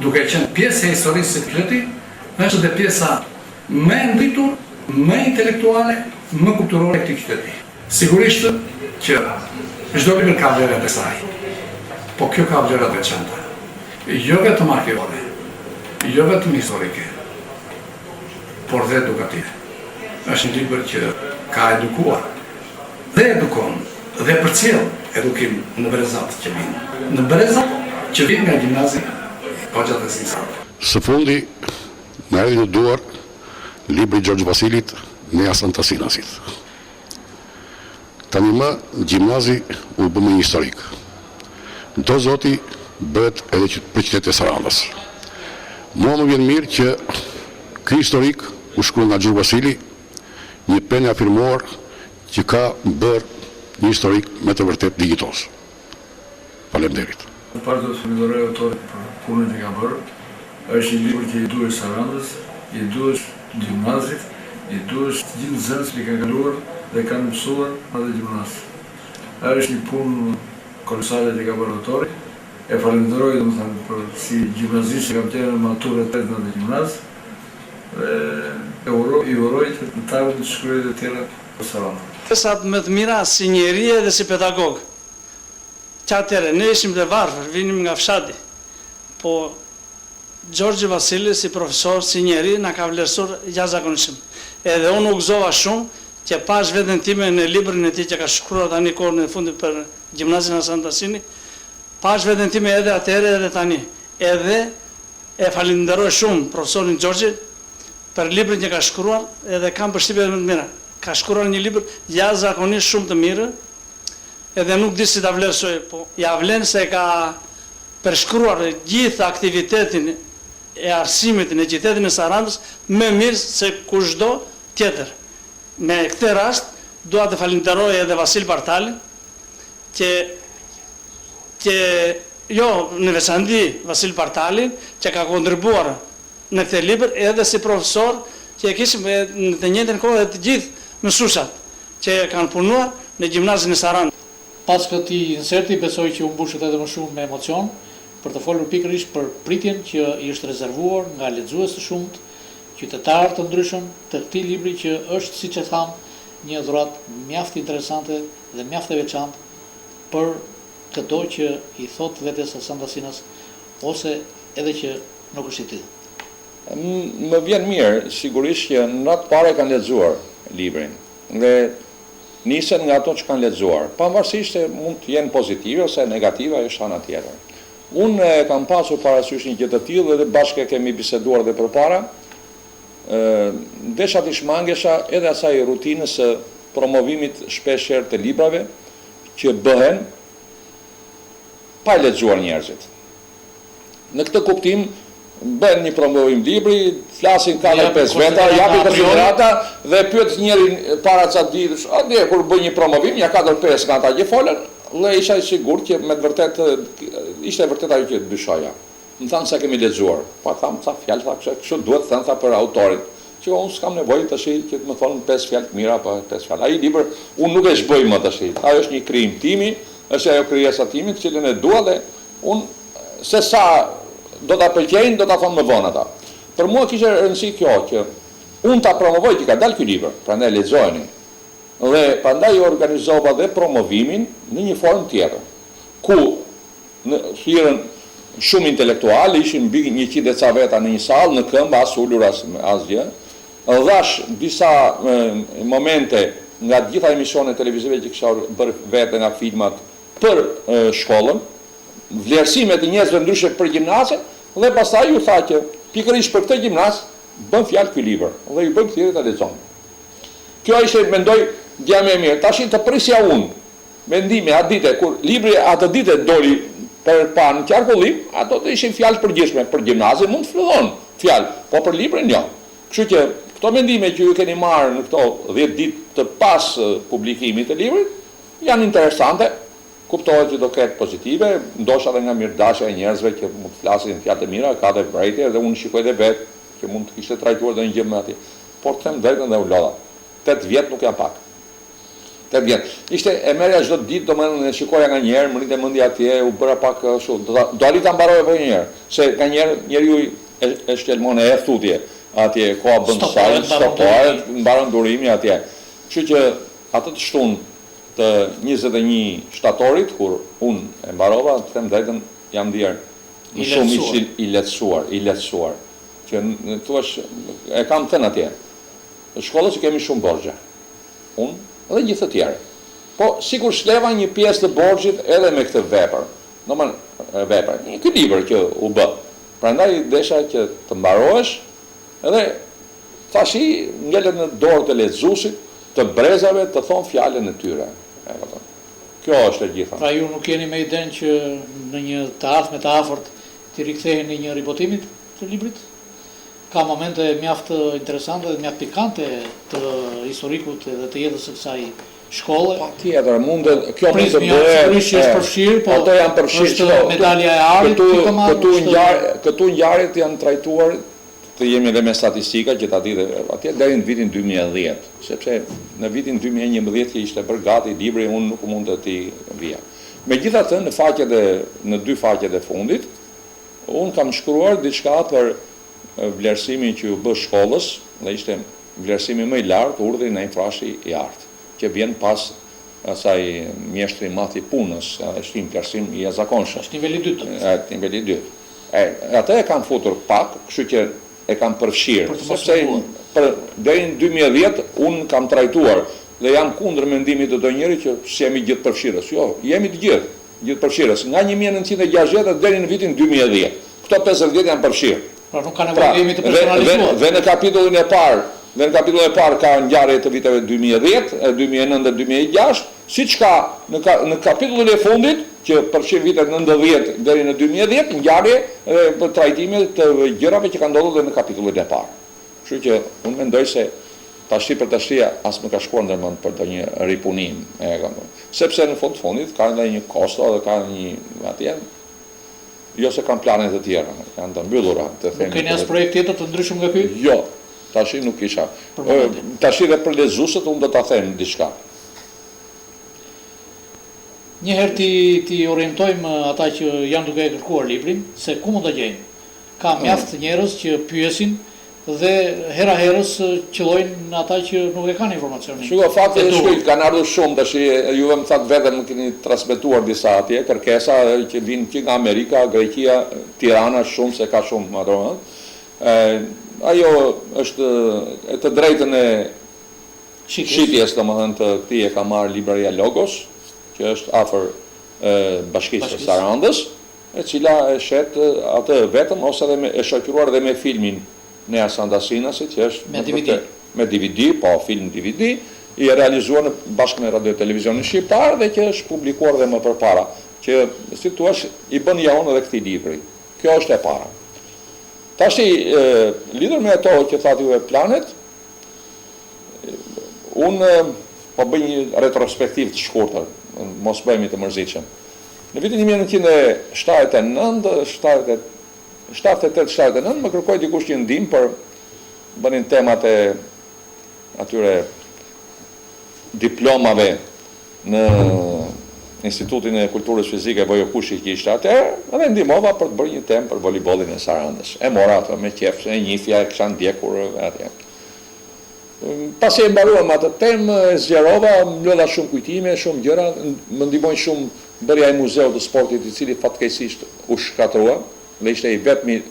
Duke qenë pjesë e historisë së këtij qyteti, është edhe pjesa më e ngritur, më intelektuale, më kulturore e këtij qyteti. Sigurisht që çdo libër ka vlerat e saj, po kjo ka vlerat e veçanta. Jo vetëm arkeologjike, jo vetëm historike, por dhe edukative. Është një libër që ka edukuar dhe edukon dhe përcjell edukim në brezat që vinë. Në brezat që vinë nga Gjimnazi Hoxha Tasinase. Së fundi më erdhi në duar libri i Gjorgj Vasilit me Hasan Tasinasit. Tani më Gjimnazi u bë më historik. Do zoti bëhet edhe për qytetin e Sarandës. Mua më vjen mirë që ky historik u shkruan nga Gjorgj Vasili, një penë afirmuar që ka bërë një historik me të vërtet digjitos. Faleminderit. Parë do të falenderoj autorit për punën që ka bërë. Është një libër që i duhet Sarandës, i duhet Gjimnazit, i duhet të gjithë nxënësit që kanë kaluar dhe kanë mësuar atë gjimnaz. Është një punë kolosale që ka bërë autori. E falenderoj domethënë për si gjimnazist që kam qenë maturë të në gjimnaz. I uroj të të shkruajtë të tjera për Sarandë. Pesat më të mira si njerëje dhe si pedagog. Që atëre, ne ishim të varfër, vinim nga fshati, po Gjorgji Vasili si profesor, si njeri, na ka vlerësuar jashtëzakonshëm. Edhe unë u gëzova shumë që pash veten time në librin e tij që ka shkruar tani kohën e fundit për Gjimnazin Hasan Tasini, pash veten time edhe atëherë edhe tani. Edhe e falenderoj shumë profesorin Gjorgji për librin që ka shkruar edhe kam përshtypje më të mira. Ka shkruar një libër jashtëzakonisht shumë të mirë, edhe nuk di si ta vlerësoj, po ja vlen se ka përshkruar gjithë aktivitetin e arsimit në qytetin e Sarandës më mirë se kushdo tjetër. Me këtë rast dua të falenderoj edhe Vasil Bartalin që jo në veçanti Vasil Bartalin që ka kontribuar në këtë libër edhe si profesor që e kishim në të njëjtën kohë dhe të gjithë mësuesat që kanë punuar në Gjimnazin e Sarandës. Pas këtij inserti besoj që u mbushet edhe më shumë me emocion, për të folur pikërisht për pritjen që i është rezervuar nga lexues të shumt, qytetarë të ndryshëm të këtij libri që është, siç e tham, një dhuratë mjaft interesante dhe mjaft e veçantë për çdo që i thot vetes së Sandasinës ose edhe që nuk është i tillë. Më vjen mirë, sigurisht që në atë pare kanë lexuar librin dhe nisen nga ato që kanë lexuar, pavarësisht se mund të jenë pozitive ose negative, ajo është ana tjetër. Unë kam pasur parasysh një gjë të tillë dhe bashkë kemi biseduar dhe përpara. Desha të shmangesha edhe asaj rutinës së promovimit shpeshherë të librave që bëhen pa lexuar njerëzit. Në këtë kuptim bën një promovim libri, flasin 4-5 veta, japin konsiderata dhe pyet njërin para ca ditësh, a dhe kur bën një promovim, ja 4-5 nga ata që folën, dhe isha i sigurt që me të vërtet ishte vërtet ajo që dyshoja. Më thanë se kemi lexuar. Pa tham ca fjalë, tha kështu duhet thënë tha për autorin. Që unë s'kam nevojë tash që të më thonë 5 fjalë të mira pa 5 fjalë. Ai libër unë nuk e zgjoj më tash. Ajo është një krijim timi, është ajo krijesa time, të cilën e dua dhe unë se sa do ta pëlqejnë, do ta thonë më vonë ata. Për mua kishte rëndësi kjo që unë ta promovoj që ka dalë ky libër, prandaj lexojeni. Dhe prandaj organizova dhe promovimin në një formë tjetër, ku në thirrën shumë intelektual, ishin mbi 100 e ca veta në një sallë, në këmbë, as ulur as asgjë. Dhash disa momente nga gjitha emisionet televizive që kisha bërë vete nga filmat për shkollën, vlerësimet e njerëzve ndryshe për gjimnazin, dhe pastaj ju tha që pikërisht për këtë gjimnaz bën fjalë ky libër dhe ju bën thirrje ta lexoni. Kjo ishte, mendoj, gjë më e mirë. Tash të prisja unë mendimi atë ditë kur libri atë ditë doli për pa në qarkullim, ato të ishin fjalë përgjithshme për gjimnazin, mund të fillon fjalë, po për librin jo. Kështu që këto mendime që ju keni marrë në këto 10 ditë të pas publikimit të librit janë interesante. Kuptohet që do ketë pozitive, ndoshta edhe nga mirëdashja e njerëzve që mund të flasin fjalë të mira, ka dhe vërejtje dhe unë shikoj edhe vetë që mund të kishte trajtuar dhe një gjë më atij. Por të them drejtën dhe u lodha. 8 vjet nuk janë pak. 8 vjet. Ishte e merja çdo ditë, domethënë e shikoja nga një herë, më rinte mendja atje, u bëra pak kështu. Do arrit ta mbaroj edhe një herë, se nga një herë njeriu e shkelmon e thutje atje, koha bën saj, stopohet, mbaron durimi atje. Kështu që atë të shtun të 21 shtatorit, kur unë e mbarova, të them drejtën, jam ndjerë shumë i lehtësuar, që thuash, e kam thënë atje, në shkollës që kemi shumë borxhe, unë dhe gjithë të tjerë. Po, sikur shleva një pjesë të borxhit edhe me këtë vepër, ky libër që u bë. Prandaj desha që të mbarohesh, edhe tashi ngelet në dorë të lexuesit, të brezave të thonë fjalën e tyre. Kjo është e gjitha. Pra ju nuk jeni me idenë që në një të ardhme të afërt të riktheheni një ribotimit të librit? Ka momente mjaft interesante dhe mjaft pikante të historikut dhe të jetës së kësaj shkolle. Patjetër, kjo mund të bëhet. Është përfshirë, po ato janë përfshirë. Është medalja e arit. Këtu ngjarjet janë trajtuar, të jemi edhe me statistika që ta ditë atje deri në vitin 2010, sepse në vitin 2011 që ishte bërë gati libri, unë nuk mund të t'i vija. Megjithatë, në 2 faqet e fundit, unë kam shkruar diçka për vlerësimin që u bë shkollës, dhe ishte vlerësimi më i lartë, urdhri në infrashi i artë, që vjen pas asaj mjeshtri madh i punës, është një vlerësim i jashtëzakonshëm. Është niveli 2. Është niveli 2. Atë e kam futur pak, kështu që e kam përfshirë, sepse deri në 2010 unë kam trajtuar dhe jam kundër mendimit të ndonjëri që jemi gjithë përfshirës. Jo, jemi të gjithë përfshirës, nga 1960 deri në vitin 2010. Këto 50 vjet janë përfshirë. Pra nuk ka nevojë jemi të personalizuar. Dhe në kapitullin e parë ka ngjarje të viteve 2010, 2009 dhe 2006, siç ka në kapitullin e fundit që përfshin vitet 90 deri në 2010, ngjarje për trajtime të gjërave që kanë ndodhur dhe në kapitullin e parë. Kështu që unë mendoj se tashi për tashia as më ka shkuar ndërmend për të një ripunim, sepse në fund fundit ka edhe një kosto dhe ka një atje, jo se kanë plane të tjera, janë të mbyllura, të themi. Keni as projekt tjetër të ndryshëm nga ky? Jo, tashi nuk kisha. Tashi dhe për lexuesit unë do ta them diçka. Njëherë ti orientojmë ata që janë duke e kërkuar librin, se ku mund të gjejnë. Ka mjaft njerëz që pyesin dhe hera herës qëllojnë ata që nuk e kanë informacionin. Shiko, fakti kanë ardhur shumë, tash juve më thatë vetëm më keni transmetuar disa atje, kërkesa që vinë që nga Amerika, Greqia, Tirana, shumë se ka shumë madhronë. Ajo është e të drejtën e shitjes, domethënë të këtij e ka marrë Libraria Logos, që është afër Bashkisë së Sarandës, e cila e shet atë vetëm ose edhe e shoqëruar dhe me filmin Nea Sandasinasi, që është me DVD, po film DVD, i e realizuar bashkë me Radio Televizionin Shqiptar dhe që është publikuar dhe më përpara, që si thua i bën jaon edhe këtij libri. Kjo është e para. Tashi lidhur me ato që thatë juve planet, unë po bëj një retrospektiv të shkurtër, mos bëhemi të mërzitshëm. Në vitin 1979, 78-79, më kërkoi dikush që ndihmë për bënin temat e atyre diplomave në Institutin e Kulturës Fizike Vojo Kushi që ishte atëherë, edhe ndihmova për të bërë një temë për voleybollin e Sarandës. E mora ato me qef, e njifja e kisha ndjekur atje. Pasi e mbaruam atë temë, e zgjerova, mlodha shumë kujtime, shumë gjëra, më ndihmoi shumë bërja e muzeut të sportit, i cili fatkeqësisht u shkatrua, dhe ishte i vetmi,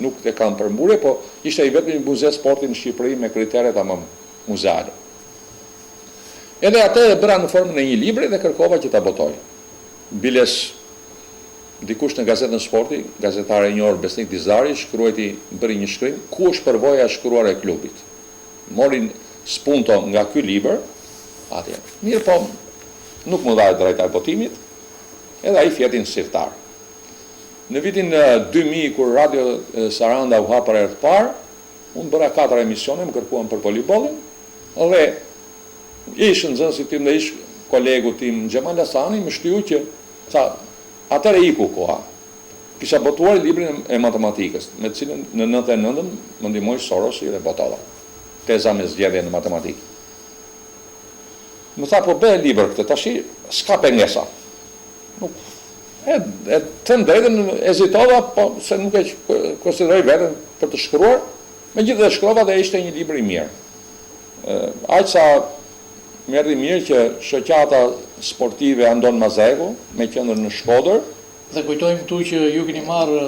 nuk e kam përmbulje, po ishte i vetmi muze sportit në Shqipëri me kriteret tamam muzeale. Edhe atë e bëra në formën e një libri dhe kërkova që ta botoj. Biles dikush në gazetën Sporti, gazetare e njohur Besnik Dizari, bëri një shkrim, ku është përvoja e shkruar e klubit. Morin spunto nga ky libër, atje. Mirë po, nuk më dha drejta e botimit, edhe ai fjetin sirtar. Në vitin 2000, kur Radio Saranda u ha për herë të parë, unë bëra 4 emisione, më kërkuan për voleybollin, dhe ishë nxënësi tim dhe ishë kolegu tim Gjemal Hasani, më shtyu që, atëre iku koha. Kisha botuar librin e matematikës, me cilën në 99 më ndihmoi Sorosi dhe botova. Teza me zgjedhje në matematikë. Më tha, po bëhe libër këtë, tashi s'ka pengesa. E të ndrejtën ezitova, po se nuk e konsideroj vetën për të shkruar, me gjithë dhe shkrova dhe ishte një libër i mirë. Aq sa më erdhi mirë që shoqata sportive Andon Mazegu, me qendër në Shkodër. Dhe kujtojmë këtu që ju keni marrë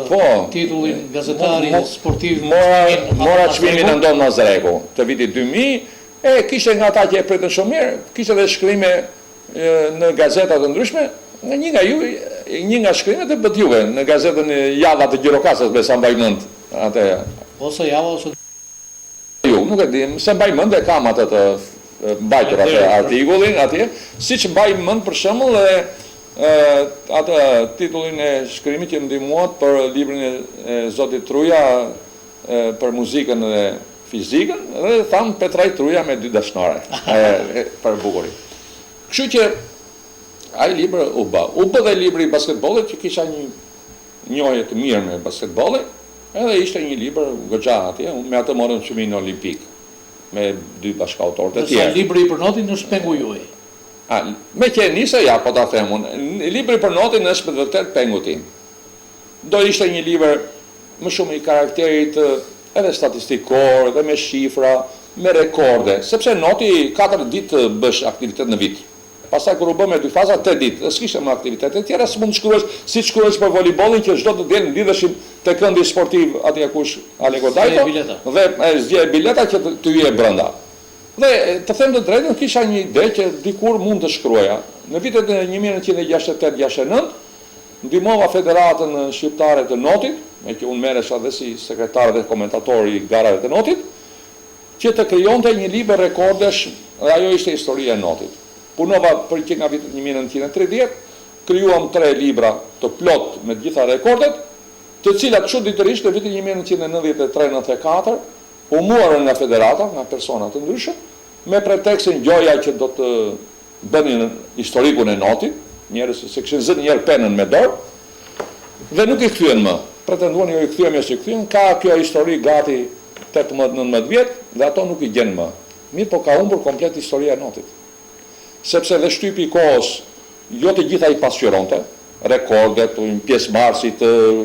titullin gazetari sportiv. Mora çmimin Andon Mazegu të vitit 2000, e kishte nga ata që e pritën shumë mirë, kishte dhe shkrime në gazeta të ndryshme. Një nga shkrimet e bët juve në gazetën Java të Gjirokastës, me sa mbaj mend atë. Ose Java ose ju, nuk e di, se mbaj mend e kam atë të mbajtur atë artikullin atje, siç mbaj mend për shembull atë titullin e shkrimit që më ndihmuat për librin e Zotit Truja për muzikën dhe fizikën, dhe tham Petraj Truja me 2 dashnore për bukurin. Kështu që ai libër u bë dhe libri i basketbollit, që kisha një njohje të mirë me basketbollin, edhe ishte një libër goxha atje, unë me atë morëm çmimin olimpik me 2 bashkëautorë të tjerë. Sa libri i për notin është pengu juaj. Me që nise, ja, po ta them unë, libri për notin është me vërtet pengu tim. Do ishte një libër më shumë i karakterit edhe statistikor, edhe me shifra, me rekorde, sepse noti 4 ditë bësh aktivitet në vit. Pastaj kur u bë me 2 faza 8 ditë, s'kishte më aktivitete të tjera, s'mund të shkruash si shkruash për voleybollin që çdo të diel lidheshim te këndi sportiv atje kush Aleko Dajto dhe zgje bileta që të hyje brenda. Dhe të them të drejtën, kisha një ide që dikur mund të shkruaja. Në vitet e 1968-69 ndihmova Federatën Shqiptare të Notit, me që unë merresha dhe si sekretar dhe komentator i garave të Notit, që të krijonte një libër rekordesh, dhe ajo ishte historia e Notit. Punova për që nga vitet 1930, krijuam 3 libra të plot me gjitha rekordet, të cilat çuditërisht në vitin 1993-94 u morën nga federata, nga persona të ndryshëm, me pretekstin gjoja që do të bënin historikun e Notit, njerëz se kishin zënë një herë penën me dorë, dhe nuk i kthyen më. Pretenduan jo i kthyen, jo si kthyen, ka kjo histori gati 18-19 vjet dhe ato nuk i gjen më. Mirë, po ka humbur komplet historia e Notit. Sepse dhe shtypi i kohës jo të gjitha i pasqyronte, rekordet, pjesëmarrësit,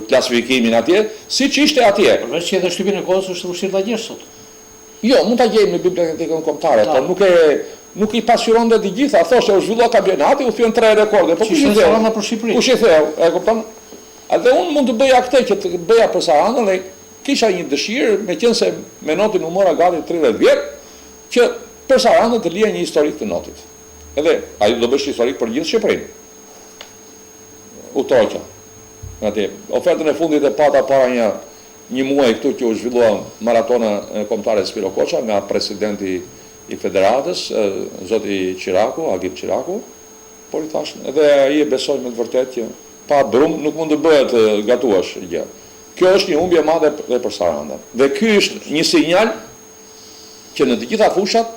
klasifikimin atje, siç ishte atje. Përveç që edhe shtypin e kohës është vështirë ta gjesh sot. Jo, mund ta gjejmë në bibliotekën kombëtare, por nuk i pasqyronte të gjitha, thoshte u zhvillua kampionati, u thyen 3 rekorde, po kush i theu? Saranda për Shqipëri. Kush i theu? E kupton? Edhe unë mund të bëja këtë që të bëja për Sarandën dhe kisha një dëshirë, meqense me notin u mora gati 30 vjet, që për Sarandën të lija një historik të notit. Edhe ai do bësh historik për gjithë Shqipërinë. U troqa. Atë ofertën e fundit e pata para një muaj këtu që u zhvillua maratona kombëtare Spiro Koça nga presidenti i federatës, zoti Qiraku, Agip Qiraku, por i thash, edhe ai e besoi me të vërtetë që pa drum nuk mund të bëhet gatuash gjë. Kjo është një humbje e madhe edhe për Sarandën. Dhe ky është një sinjal që në të gjitha fushat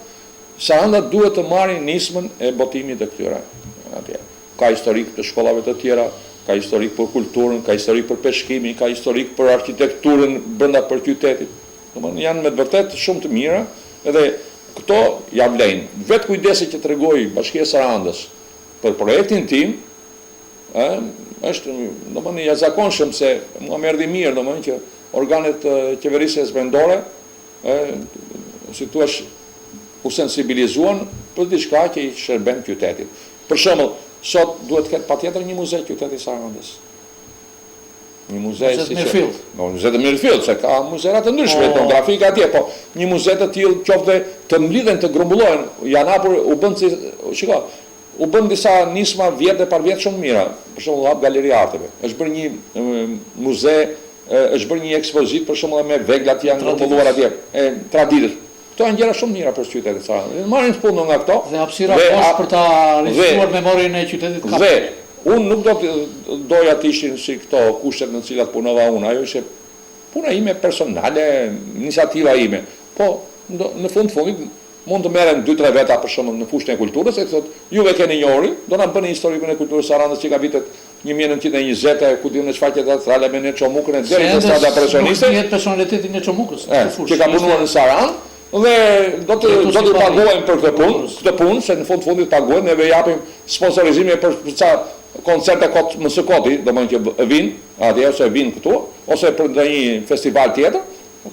Saranda duhet të marrë nismën e botimit të këtyre atje. Ka historik të shkollave të tjera, ka historik për kulturën, ka historik për peshkimin, ka historik për arkitekturën brenda për qytetit. Domethënë janë me të vërtetë shumë të mira, edhe këto ja vlejnë. Vetë kujdesi që tregoi Bashkia e Sarandës për projektin tim, është domethënë jashtëzakonshëm se mua më erdhi mirë domethënë që organet qeverisjes vendore si thua u sensibilizuan për diçka që i shërben qytetit. Për shembull, sot duhet të ketë patjetër një muze qyteti Sarandës. Një muze si muze të Mirfield, se ka muzera të ndryshme etnografike atje, po një muze të tillë qoftë të mblidhen, të grumbullohen, janë hapur, u bën disa nisma vjet dhe par vjet shumë mira. Për shembull, hap Galeri Arteve. Është bërë një muze, është bërë një ekspozit për shembull me vegla që janë grumbulluar atje, traditës. Këto janë gjëra shumë mira për qytetin e Sarandës. Marrin punë nga këto. Dhe hapësira poshtë për ta rishtuar memorien e qytetit Kap. Dhe unë nuk doja të ishin si këto kushtet në të cilat punova unë. Ajo ishte puna ime personale, iniciativa ime. Po në fundit mund të merren 2-3 veta për shembull në fushën e kulturës, e thotë, juve keni njohuri, do na bëni historikun e kulturës së Sarandës që ka vitet 1920, ku diun në shfaqje teatrale me ne Çomukën deri në strada presioniste. Jetë personalitetin e Çomukës. Që ka punuar në Sarandë. Dhe do të paguajmë për këtë punë, se në fundit paguajmë, neve japim sponsorizime për ca koncerte mësë kodi, do mënë që vinë, atje ose vinë këtu, ose për një festival tjetër,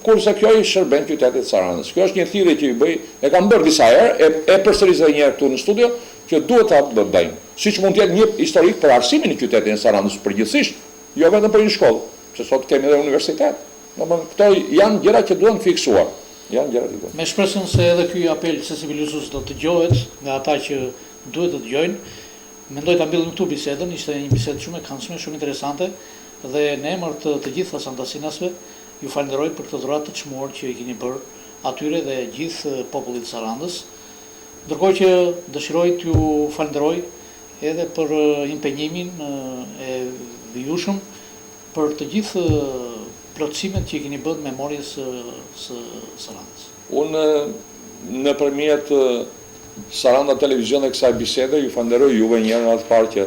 kurse kjo i shërben qytetit Sarandës. Kjo është një thirrje që i bëj, e kam bërë disa herë, e përsëris edhe një herë këtu në studio, që duhet ta bëjmë. Siç mund të jetë një historik për arsimin e qytetit të Sarandës përgjithsisht, jo vetëm për një shkollë, se sot kemi edhe universitet. Domethënë këto janë gjëra që duhen fiksuar. Me shpresën se edhe ky apel sensibilizues do të dëgjohet nga ata që duhet të dëgjojnë, mendoj ta mbyllim këtu bisedën, ishte një bisedë shumë e këndshme, shumë interesante dhe në emër të gjithë Sandasinasve ju falenderoj për këtë dhuratë të çmuar që i keni bërë atyre dhe gjithë popullit të Sarandës. Ndërkohë që dëshiroj t'ju falenderoj edhe për impenjimin e vijushëm për të gjithë plotësimet që i keni bërë memorjes së Sarandës. Unë nëpërmjet Saranda Televizion dhe kësaj bisede ju falenderoj juve një herë në atë parë që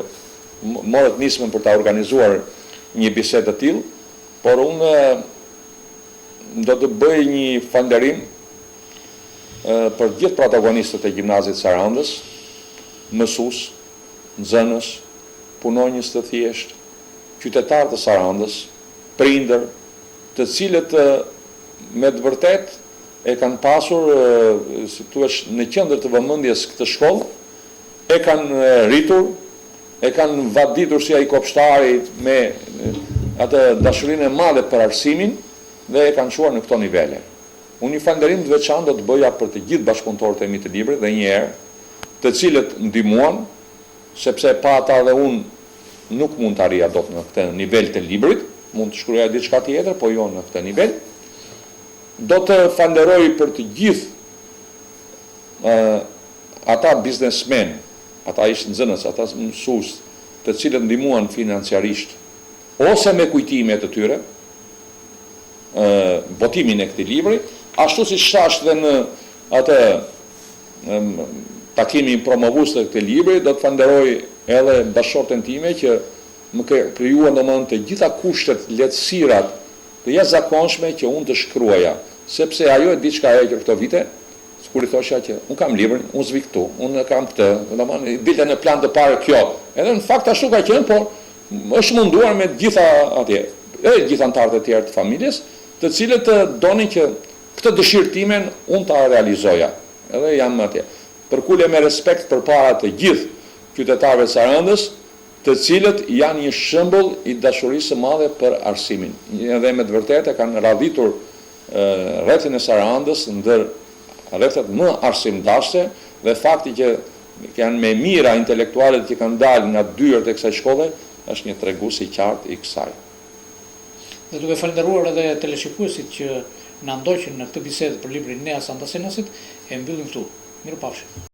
morët nismën për ta organizuar një bisedë të tillë, por unë do të bëj një falënderim për gjithë protagonistët e gjimnazit Sarandës, mësues, nxënës, punonjës të thjeshtë, qytetarë të Sarandës, prindër, të cilët me të vërtet e kanë pasur, si thuaç, në qendër të vëmendjes këtë shkollë, e kanë rritur, e kanë vaditur si ai kopshtari me atë dashurinë e madhe për arsimin dhe e kanë çuar në këto nivele. Unë një falënderim të veçantë do të bëja për të gjithë bashkëpunëtorët e mi të librit dhe një herë, të cilët ndihmuan, sepse pa ata dhe unë nuk mund të arrija dot në këtë nivel të librit, mund të shkruaja diçka tjetër, po jo në këtë nivel. Do të falenderoj për të gjithë ata biznesmen, ata ishtë nxënës, ata mësues, të cilët ndihmuan financiarisht ose me kujtime të tyre botimin e këtij libri, ashtu si thash dhe në atë takimin promovues të këtij libri, do të falenderoj edhe bashkëshorten time që më krijuan domosdoshmë të gjitha kushtet, lehtësirat të jashtëzakonshme që unë të shkruaja, sepse ajo e diçka e hequr këto vite, kur i thosha që unë kam librin, unë zvi këtu, unë kam këtë, dilte në plan të parë kjo. Edhe në fakt ashtu ka qenë, por është munduar me gjitha atje, edhe gjitha antarët e tjerë të familjes, të cilët donin që këtë dëshirë timen unë ta realizoja. Edhe jam atje. Përkullje me respekt përpara të gjithë qytetarëve të Sarandës, të cilët janë një shembull i dashurisë së madhe për arsimin. Edhe me të vërtetë kanë radhitur rrethin e Sarandës ndër rrethet më arsimdashse, dhe fakti që janë me mira intelektualet që kanë dalë nga dyert e kësaj shkolle është një tregues i qartë i kësaj. Dhe duke falënderuar edhe teleshikuesit që na ndoqën në këtë bisedë për librin Neas Antasenasit, e mbyllim këtu. Mirupafshim.